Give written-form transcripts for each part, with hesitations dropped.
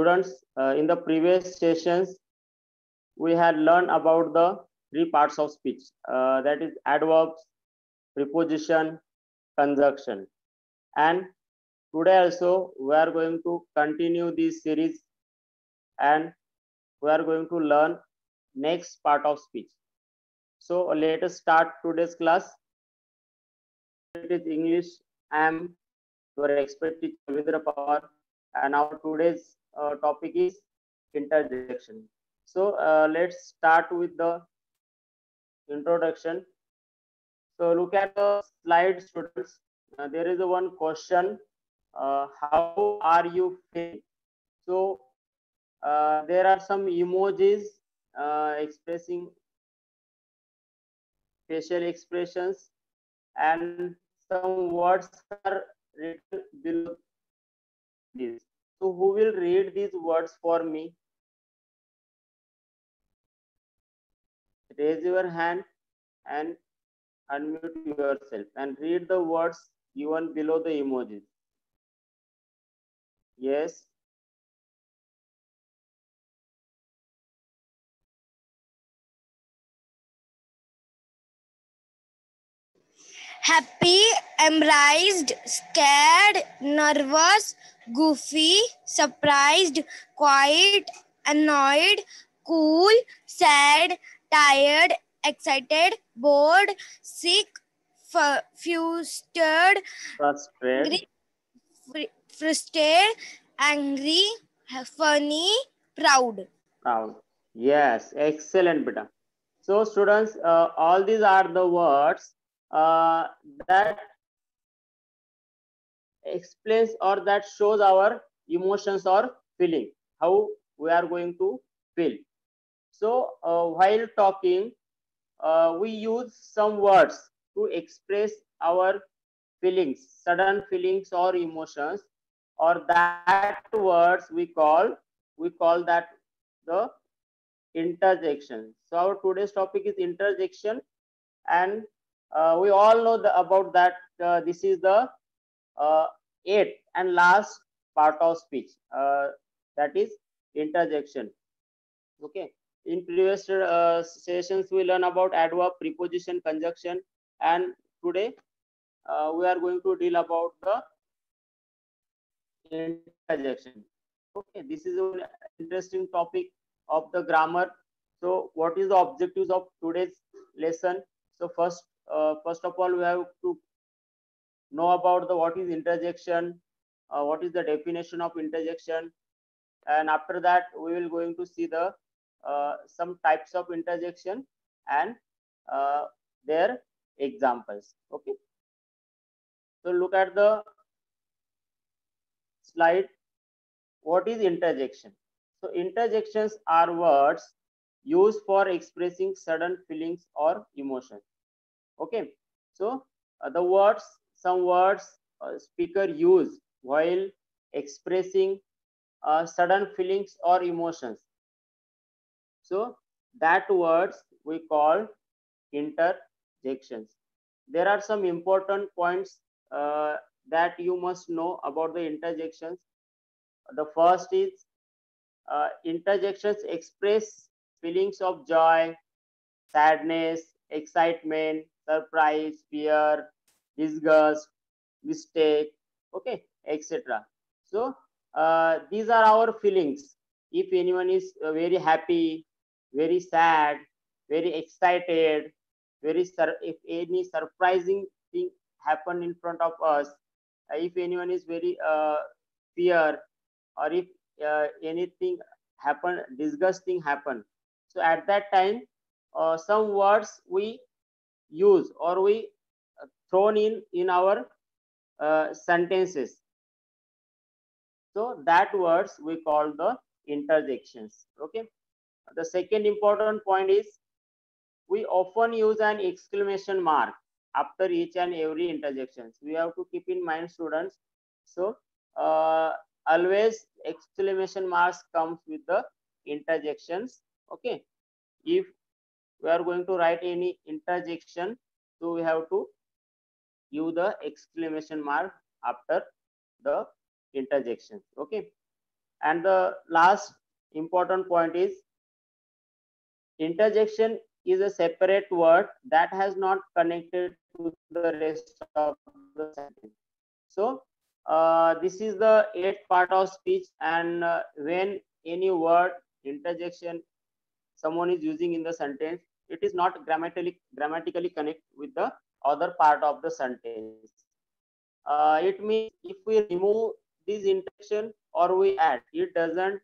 students, in the previous sessions, we had learned about the three parts of speech, that is adverbs, preposition, conjunction. And today also we are going to continue this series and we are going to learn next part of speech. So let us start today's class. It is English. I am your expert teacher Ravindra Pawar, and our today's topic is interjection. So let's start with the introduction. So look at the slide, students. There is a one question. How are you feeling? So there are some emojis expressing facial expressions, and some words are written below this. So who will read these words for me? Raise your hand and unmute yourself and read the words given below the emojis. Yes. Happy, embarrassed, scared, nervous, goofy, surprised, quiet, annoyed, cool, sad, tired, excited, bored, sick, frustrated, Frustrated. angry, funny, proud. Proud. Yes, excellent, beta. So students, all these are the words that explains or that shows our emotions or feeling, how we are going to feel. So while talking, we use some words to express our feelings, sudden feelings or emotions, or that words we call that the interjection. So our today's topic is interjection, and we all know about that. This is the eighth and last part of speech, that is interjection. Okay. In previous sessions, we learn about adverb, preposition, conjunction, and today we are going to deal about the interjection. Okay, this is an interesting topic of the grammar. So what is the objectives of today's lesson? So first of all, we have to know about the what is interjection, what is the definition of interjection, and after that we will going to see the some types of interjection and uh, their examples. Okay, so look at the slide. What is interjection? So interjections are words used for expressing sudden feelings or emotions. Okay, so the words, some words speaker use while expressing sudden feelings or emotions. So that words we call interjections. There are some important points that you must know about the interjections. The first is interjections express feelings of joy, sadness, excitement, surprise, fear, disgust, mistake, okay, etc. So these are our feelings. If anyone is very happy, very sad, very excited, if any surprising thing happen in front of us, if anyone is very fear, or if anything happen, disgusting happen, so at that time some words we use or we thrown in our sentences. So that words we call the interjections. Okay, the second important point is we often use an exclamation mark after each and every interjections. We have to keep in mind, students. So uh, always exclamation marks comes with the interjections. Okay, if we are going to write any interjection, so we have to use the exclamation mark after the interjection. Okay, And the last important point is interjection is a separate word that has not connected to the rest of the sentence. So this is the eighth part of speech, and when any word interjection someone is using in the sentence, it is not grammatically connect with the other part of the sentence. It means if we remove this interjection or we add, it doesn't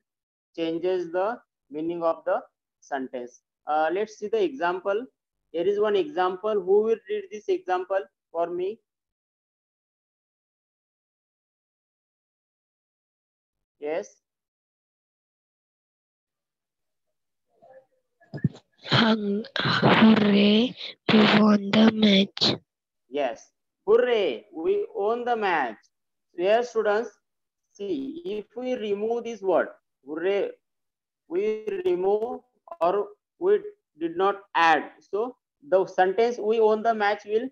changes the meaning of the sentence. Let's see the example. Here is one example. Who will read this example for me? Yes. Hooray, we won the match. Yes. Hooray! We won the match. Dear students, see, if we remove this word, hooray, we remove or we did not add. So the sentence we won the match will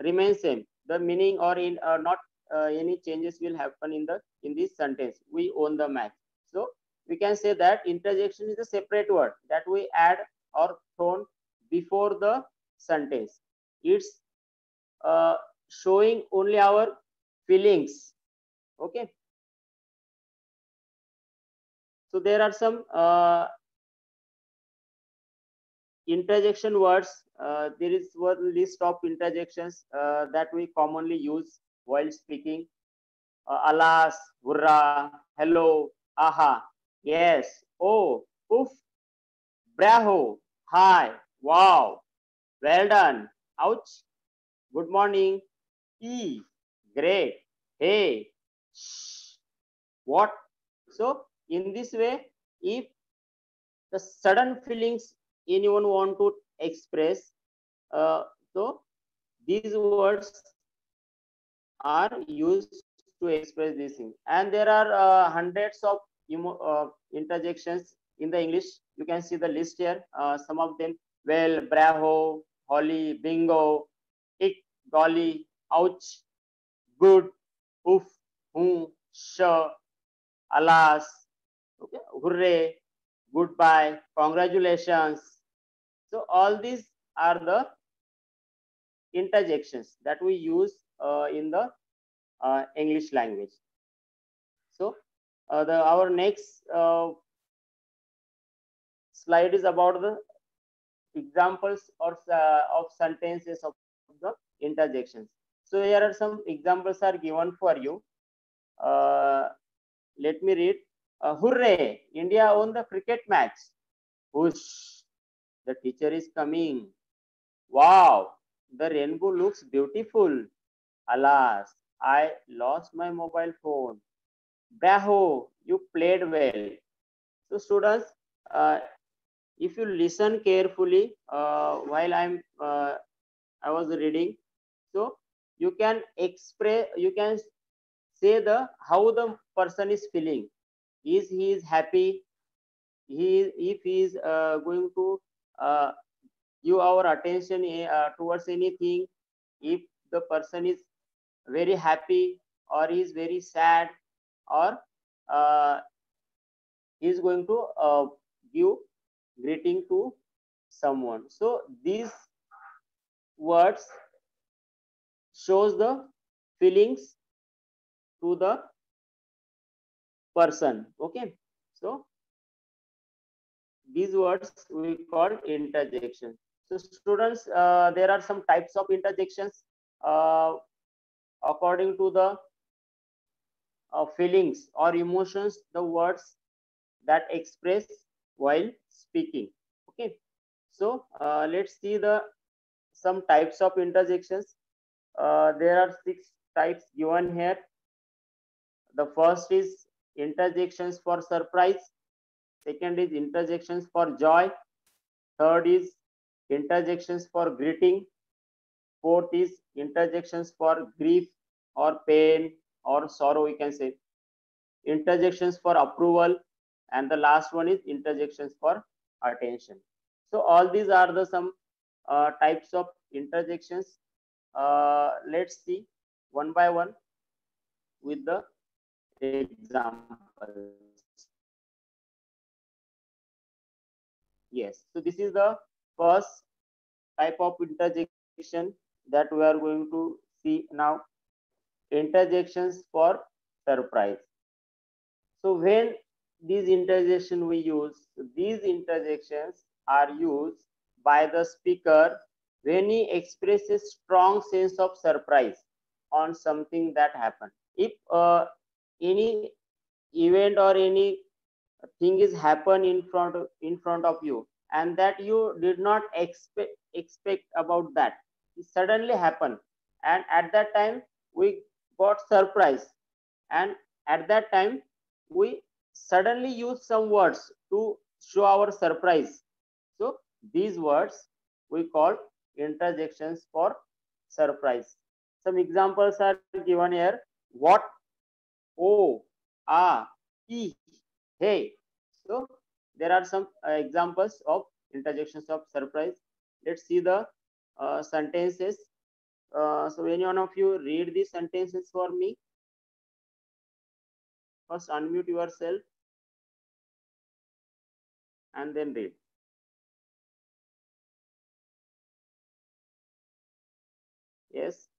remain same. The meaning or in not any changes will happen in this sentence. We won the match. So we can say that interjection is a separate word that we add or thrown before the sentence. It's showing only our feelings. Okay. So there are some interjection words. There is one list of interjections that we commonly use while speaking. Alas, hurrah, hello, aha, yes, oh, oof, bravo, hi, wow, well done, ouch, good morning, e, great, hey, shh, what. So in this way, if the sudden feelings anyone want to express, so these words are used to express these things. And there are hundreds of interjections in the English. You can see the list here. Some of them: well, bravo, holly, bingo, ick, golly, ouch, good, oof, sure, alas, okay, hooray, goodbye, congratulations. So all these are the interjections that we use in the English language. So the our next slide is about the examples or of sentences of the interjections. So here are some examples are given for you. Uh, Let me read. Hooray! India won the cricket match. Whoosh! The teacher is coming. Wow! The rainbow looks beautiful. Alas, I lost my mobile phone. Bravo! You played well. So, students, if you listen carefully while I was reading, so you can express, you can say the how the person is feeling. Is he is happy? He if he is going to uh, give our attention towards anything. If the person is very happy or is very sad or uh, is going to give greeting to someone. So these words shows the feelings to the person. Okay, so these words we call interjection. So students, there are some types of interjections uh, according to the feelings or emotions, the words that express while speaking. Okay, so let's see the some types of interjections. There are 6 types given here. The first is interjections for surprise. Second is interjections for joy. Third is interjections for greeting. Fourth is interjections for grief or pain or sorrow, we can say. Interjections for approval. And the last one is interjections for attention. So all these are the some types of interjections. Let's see one by one with the examples. Yes. So this is the first type of interjection that we are going to see now. Interjections for surprise. So when these interjection we use, these interjections are used by the speaker when he expresses strong sense of surprise on something that happened. If any event or any thing is happen in front of you, and that you did not expect about that, it suddenly happened, and at that time we got surprised, and at that time we suddenly use some words to show our surprise. So these words we call interjections for surprise. Some examples are given here. What, oh, ah, he, hey. So there are some examples of interjections of surprise. Let's see the sentences. So any one of you read these sentences for me. First unmute yourself and then read. Yes.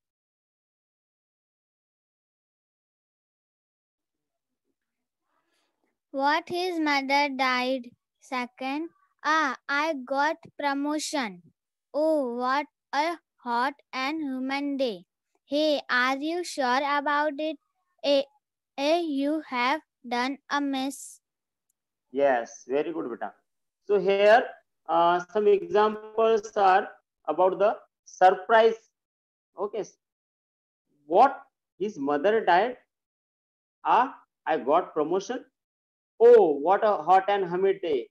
What, his mother died. Second, I got promotion. Oh, what a hot and humid day. Hey, are you sure about it? You have done a miss. Yes, very good, beta. So here, some examples are about the surprise. Okay, what, his mother died. I got promotion. Oh, what a hot and humid day.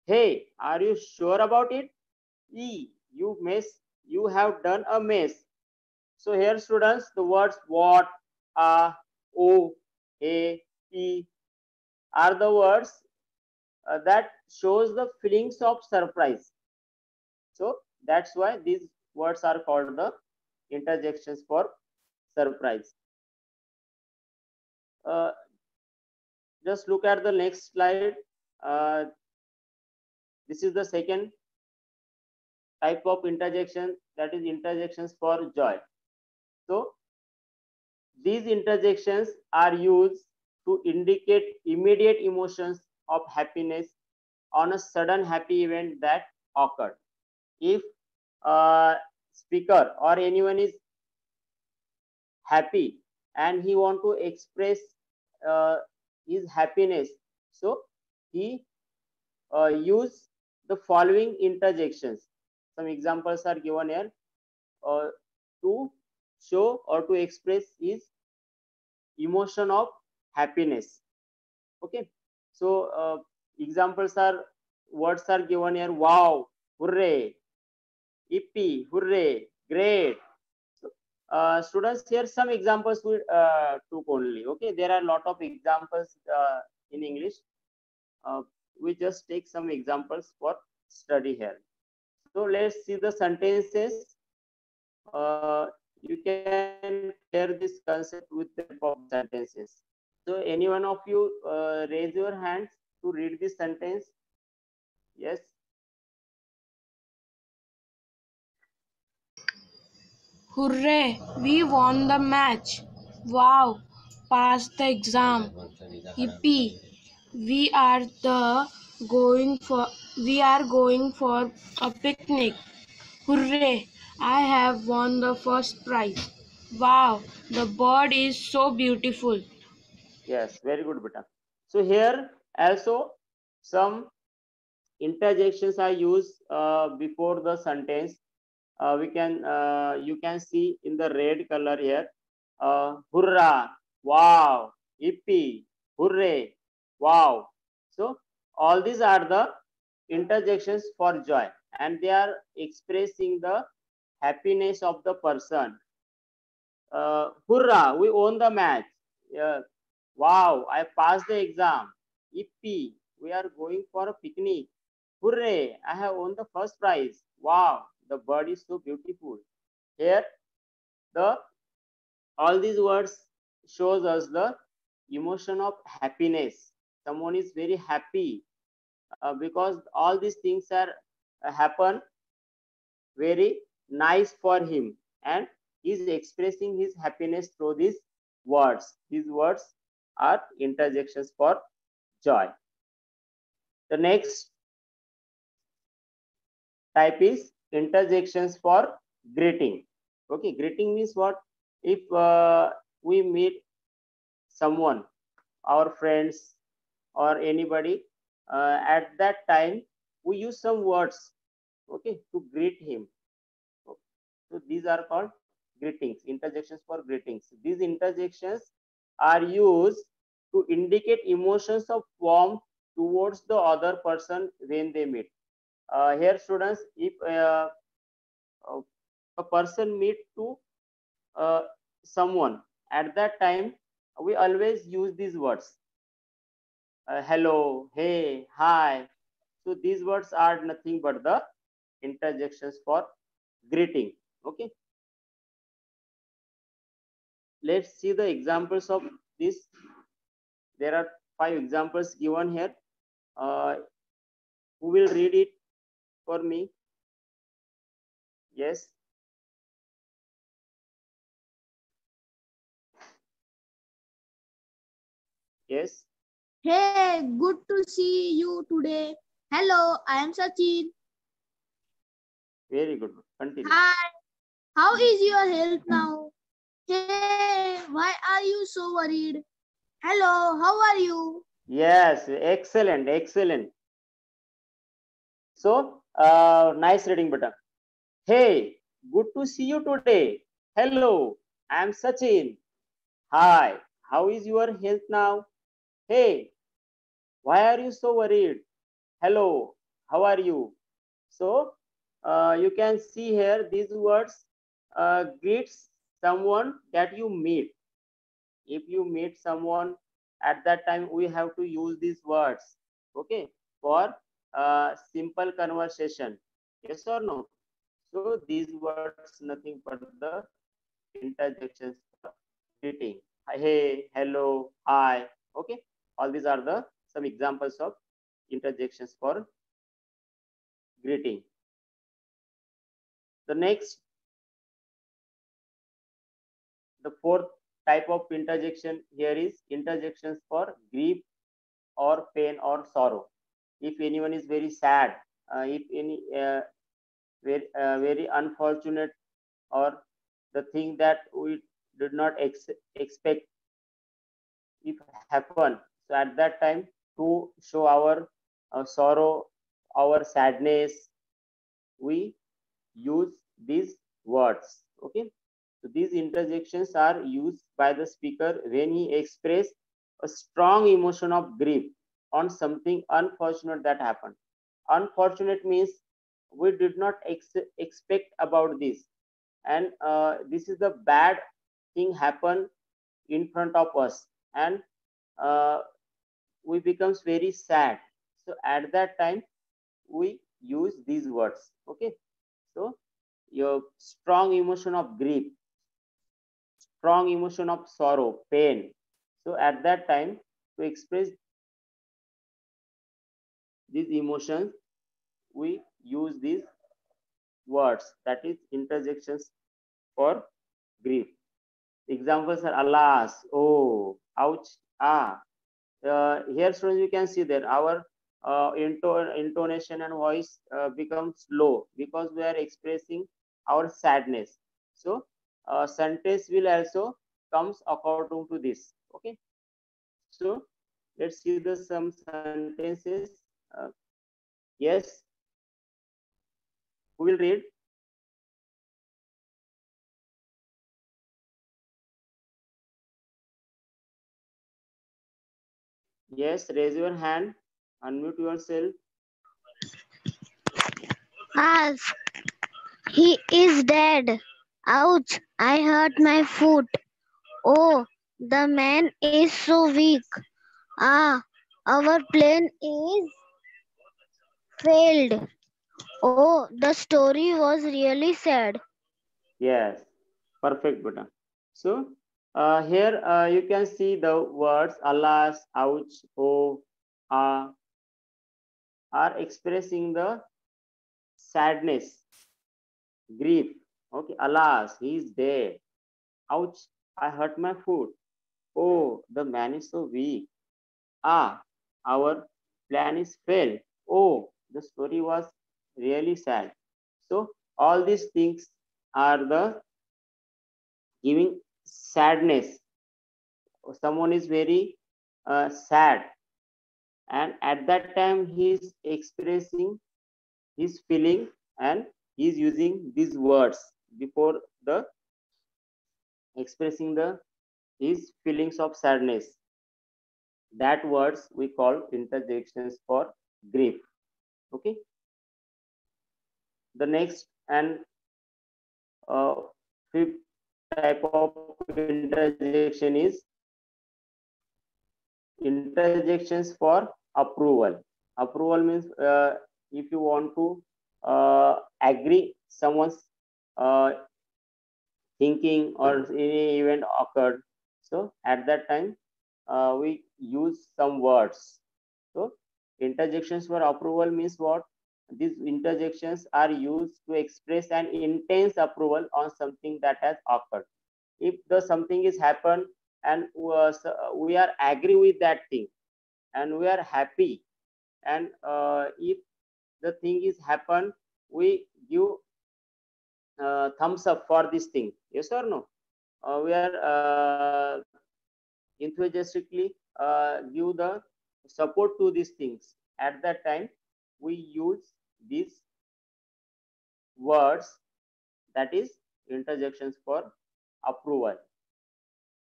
Hey, are you sure about it? You have done a mess. So here, students, the words what, oh, a, e are the words that shows the feelings of surprise. So that's why these words are called the interjections for surprise. Uh, just look at the next slide. Uh, this is the second type of interjection, that is interjections for joy. So these interjections are used to indicate immediate emotions of happiness on a sudden happy event that occurred. If a speaker or anyone is happy and he want to express uh, his happiness, so he use the following interjections. Some examples are given here uh, to show or to express his emotion of happiness. Okay, so examples are, words are given here: wow, hooray, yippee, hooray, great. So, students, here some examples we took only. Okay, there are a lot of examples in English. Uh, we just take some examples for study here. So let's see the sentences. You can pair this concept with the type of sentences. So any one of you raise your hands to read this sentence. Yes. Hooray! We won the match. Wow! Passed the exam. Yippee! We are the we are going for a picnic. Hooray! I have won the first prize. Wow! The bird is so beautiful. Yes, very good, beta. So here also some interjections are used before the sentence. We can You can see in the red color here. Hurrah! Wow! Yippee! Hooray! Wow! So all these are the interjections for joy, and they are expressing the happiness of the person. Hurrah! We won the match. Yeah. Wow! I passed the exam. Yippee! We are going for a picnic. Hooray! I have won the first prize. Wow! The bird is so beautiful. Here, the all these words shows us the emotion of happiness. Someone is very happy because all these things are happen very nice for him, and he's expressing his happiness through these words. These words are interjections for joy. The next type is interjections for greeting. Okay, greeting means what? If we meet someone, our friends or anybody, at that time we use some words, okay, to greet him. So these are called greetings, interjections for greetings. These interjections are used to indicate emotions of warmth towards the other person when they meet. Here, students, if uh, a person meet to uh, someone, at that time we always use these words: hello, hey, hi. So these words are nothing but the interjections for greeting. Okay, let's see the examples of this. There are 5 examples given here. uh, who will read it for me? Yes. Yes. Hey, good to see you today. Hello, I am Sachin. Very good. Continue. Hi, how is your health now? Hey, why are you so worried? Hello, how are you? Yes, excellent, excellent. So, nice reading button. Hey, good to see you today. Hello, I am Sachin. Hi, how is your health now? Hey, why are you so worried? Hello, how are you? So, you can see here these words greets someone that you meet. If you meet someone, at that time we have to use these words, okay, for simple conversation. Yes or no? So these words nothing but the interjections for greeting. Hey, hello, hi. Okay, all these are the some examples of interjections for greeting. The next, the fourth type of interjection here is interjections for grief or pain or sorrow. If anyone is very sad, if any very unfortunate, or the thing that we did not expect if happen, so at that time, to show our sorrow, our sadness, we use these words. Okay, so these interjections are used by the speaker when he express a strong emotion of grief on something unfortunate that happened. Unfortunate means we did not expect about this, and this is the bad thing happen in front of us, and uh, we becomes very sad. So at that time we use these words. Okay, so your strong emotion of grief, strong emotion of sorrow, pain. So at that time, to express these emotions, we use these words, that is interjections for grief. Examples are alas, oh, ouch, ah. Here, students, you can see that our intonation and voice becomes low because we are expressing our sadness. So, sentence will also comes according to this. Okay. So, let's see the some sentences. Yes, who will read? Yes, raise your hand, unmute yourself. Ask. He is dead. Ouch, I hurt my foot. Oh, the man is so weak. Ah, our plane is failed. Oh, the story was really sad. Yes, perfect, button. So, here you can see the words alas, ouch, oh, ah. are expressing the sadness, grief. Okay, alas, he is dead. Ouch, I hurt my foot. Oh, the man is so weak. Ah, our plan is failed. Oh, the story was really sad. So all these things are the giving sadness. Someone is very sad, and at that time he is expressing his feeling, and he is using these words before the expressing the his feelings of sadness. That words we call interjections for grief. Okay. The next and uh, fifth type of interjection is interjections for approval. Approval means if you want to agree someone's uh, thinking or any event occurred. So at that time, we use some words. So interjections for approval means what? These interjections are used to express an intense approval on something that has occurred. If the something is happened and we are agree with that thing and we are happy, and if the thing is happened, we give thumbs up for this thing. Yes or no? We are enthusiastically give the support to these things. At that time, we use these words, that is interjections for approval.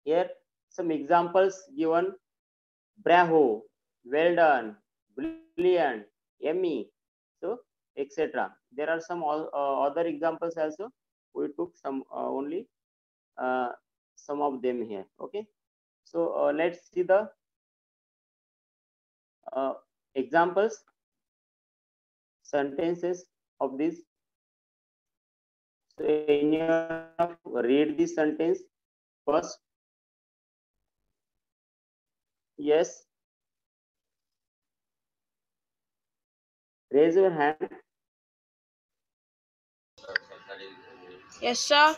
Here, some examples given: bravo, well done, brilliant, yummy, so etc. There are some other examples also. We took some only uh, some of them here. Okay, so let's see the examples, sentences of this. So anyone of read this sentence first? Yes, raise your hand. Yes, sir.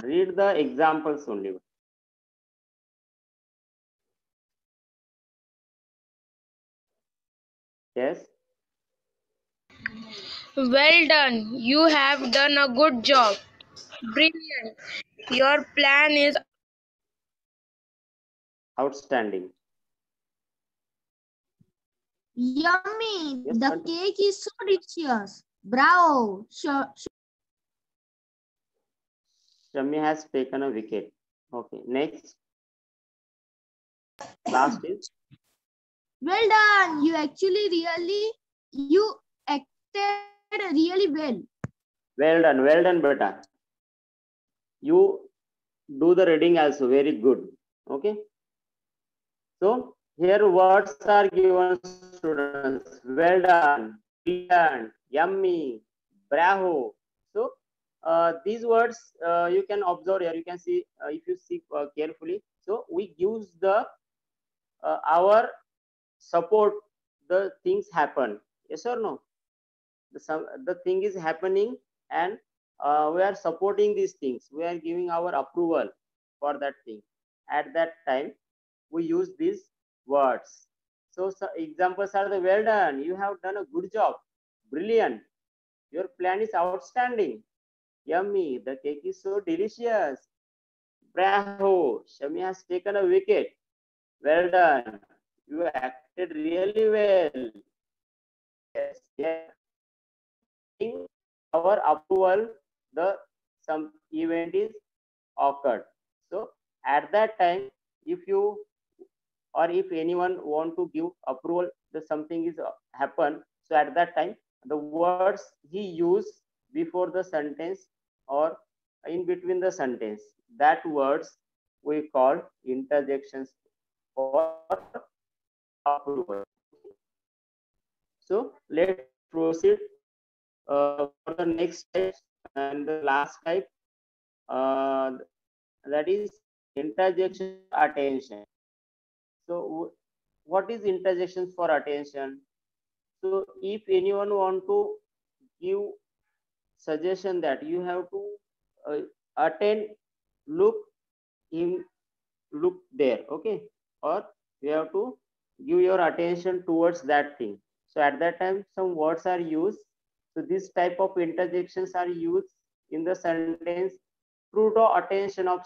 Read the examples only. Yes. Well done. You have done a good job. Brilliant. Your plan is Outstanding. Yummy. Yes, The continue. cake is so delicious. Bravo. Shami has taken a wicket. Okay, next. Last is Well done. You acted really well. well done, beta. You do the reading also very good. Okay. So here words are given, students. Well done, brilliant, yummy, bravo. So these words you can observe here. You can see if you see carefully. So we use the our support. The things happen. Yes or no? The thing is happening, and we are supporting these things. We are giving our approval for that thing. At that time, we use these words. So examples are the well done, you have done a good job, brilliant, your plan is outstanding, yummy, the cake is so delicious, bravo, Shami has taken a wicket, well done, you acted really well. Yes, yes. Our approval, the some event is occurred. So at that time, if you or if anyone want to give approval that something is happen, so at that time the words he use before the sentence or in between the sentence, that words we call interjections for approval. So let's proceed for the next type and the last type, uh, that is interjection attention. So what is interjections for attention? So if anyone want to give suggestion that you have to attend, look him, look there, okay, or you have to give your attention towards that thing. So at that time some words are used. So this type of interjections are used in the sentence to draw attention of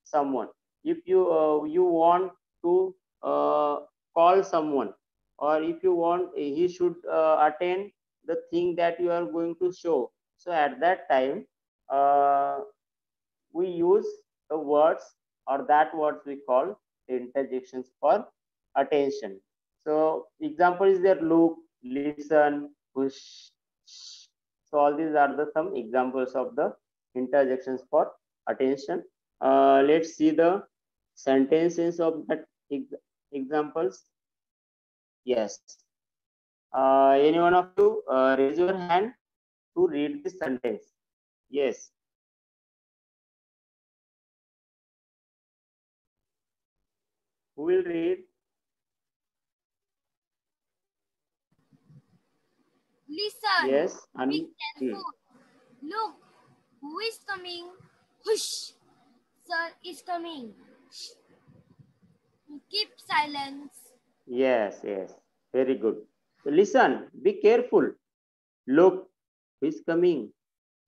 someone. If you want to call someone, or if you want he should attend the thing that you are going to show, so at that time uh, we use the words, or that words we call the interjections for attention. So example is there: look, listen, push. So all these are the some examples of the interjections for attention. Let's see the sentences of that examples. Yes. Any one of you raise your hand to read this sentence. Yes. Who will read? Listen. Yes. Be careful. Look, who is coming? Hush. Sir is coming. Shh. Keep silence. Yes, yes. Very good. So listen, be careful. Look, who is coming?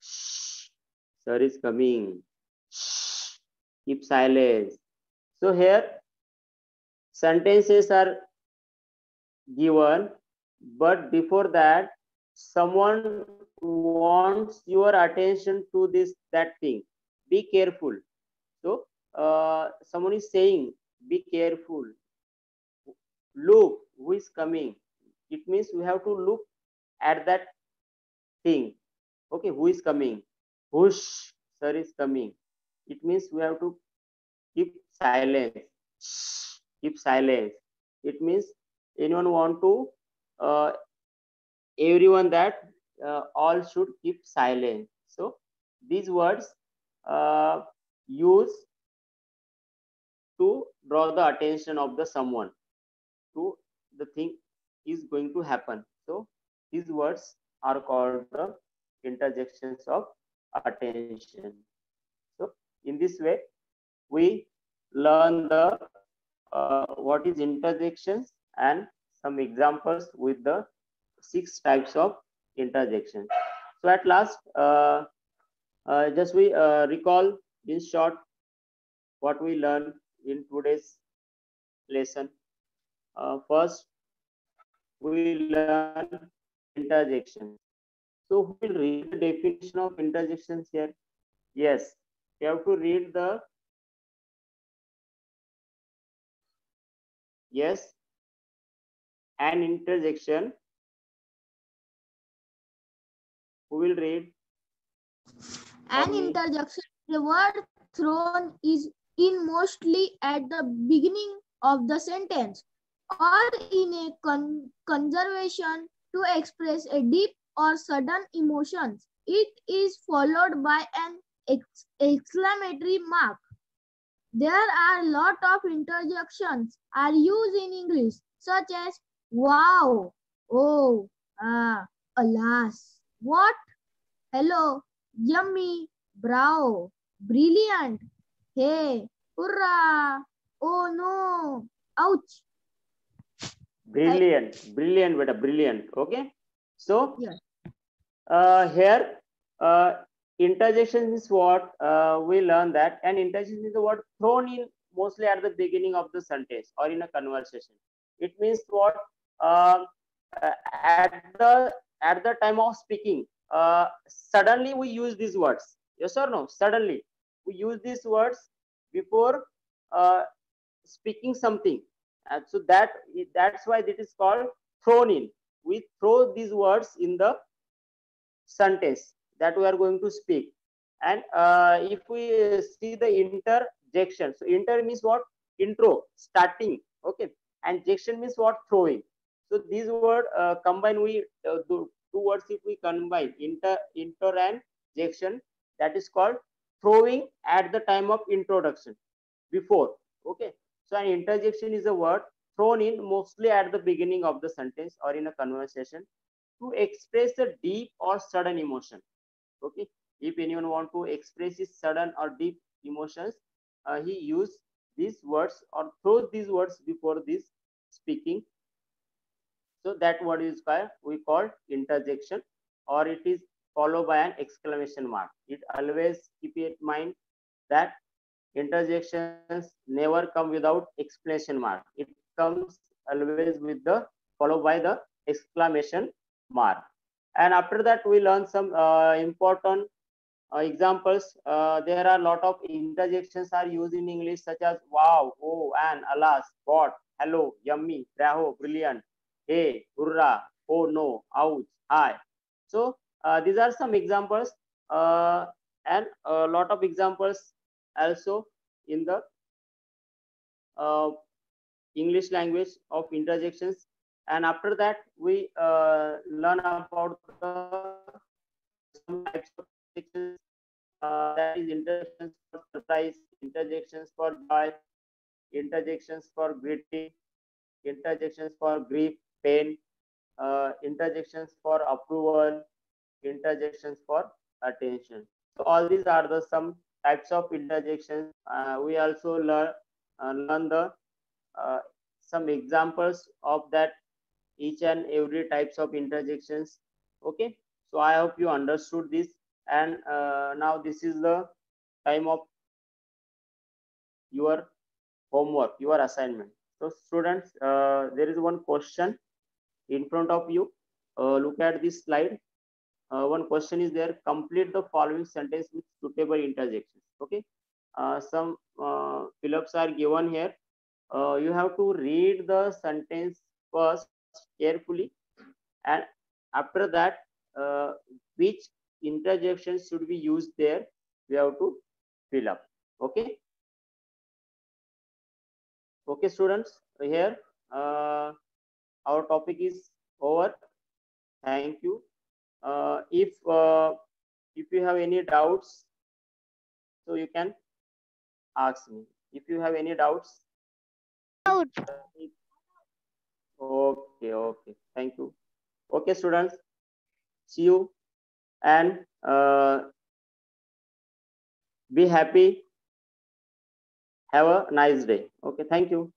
Shh. Sir is coming. Shh. Keep silence. So here sentences are given, but before that, someone wants your attention to this that thing. Be careful. So someone is saying, be careful. Look, who is coming? It means we have to look at that thing. Okay, who is coming? Whoosh, sir is coming. It means we have to keep silence. Shh, keep silence. It means anyone want to everyone that all should keep silent. So these words use to draw the attention of the someone to the thing is going to happen. So these words are called the interjections of attention. So in this way, we learn the what is interjections and some examples with the 6 types of interjections. So at last, just we recall in short what we learned in today's lesson. First, we learn interjections. So who will read the definition of interjections here? Yes, you have to read the yes, an interjection. Who will read? An interjection is a word thrown is in mostly at the beginning of the sentence or in a conservation to express a deep or sudden emotions. It is followed by an exclamatory mark. There are a lot of interjections are used in English, such as wow, oh, ah, alas, what, hello, yummy, bravo, brilliant, hey, hurrah, oh no, ouch. Brilliant, brilliant, beta, brilliant. Okay. So Yes. here interjection is what we learn that an interjection is the word thrown in mostly at the beginning of the sentence or in a conversation. It means what uh, at the time of speaking, suddenly we use these words. Yes or no? Suddenly we use these words before uh, speaking something. And so that's why it is called thrown in. We throw these words in the sentence that we are going to speak. And if we see the interjection, so inter means what? Intro, starting. Okay. And jection means what? Throwing. So these word combine, we two words if we combine, inter and jection, that is called throwing at the time of introduction, before. Okay. So an interjection is a word thrown in mostly at the beginning of the sentence or in a conversation to express a deep or sudden emotion. Okay, if anyone want to express his sudden or deep emotions, he use these words or throws these words before this speaking. So that word is we call interjection, or it is followed by an exclamation mark. It always keep in mind that interjections never come without exclamation mark. It comes always with the followed by the exclamation mark. And after that we learn some important examples. There are a lot of interjections are used in English, such as wow, oh, and alas, what, hello, yummy, bravo, brilliant, hey, hurrah, oh no, ouch, hi. So these are some examples, and a lot of examples also in the uh, English language of interjections. And after that we learn about some types of interjections, that is interjections for surprise, interjections for joy, interjections for greeting, interjections for grief, pain, interjections for approval, interjections for attention. So all these are the some types of interjections. We also learn the uh, some examples of that each and every types of interjections. Okay, so I hope you understood this, and now this is the time of your homework, your assignment. So students, there is one question in front of you. Look at this slide. One question is there: complete the following sentence with suitable interjections. Okay, some fill-ups are given here. You have to read the sentence first carefully, and after that, which interjection should be used there, we have to fill up. Okay, okay, students. Here, our topic is over. Thank you. If you have any doubts, so you can ask me. If you have any doubts, Out. okay, okay. Thank you. Okay, students. See you, and be happy. Have a nice day. Okay, thank you.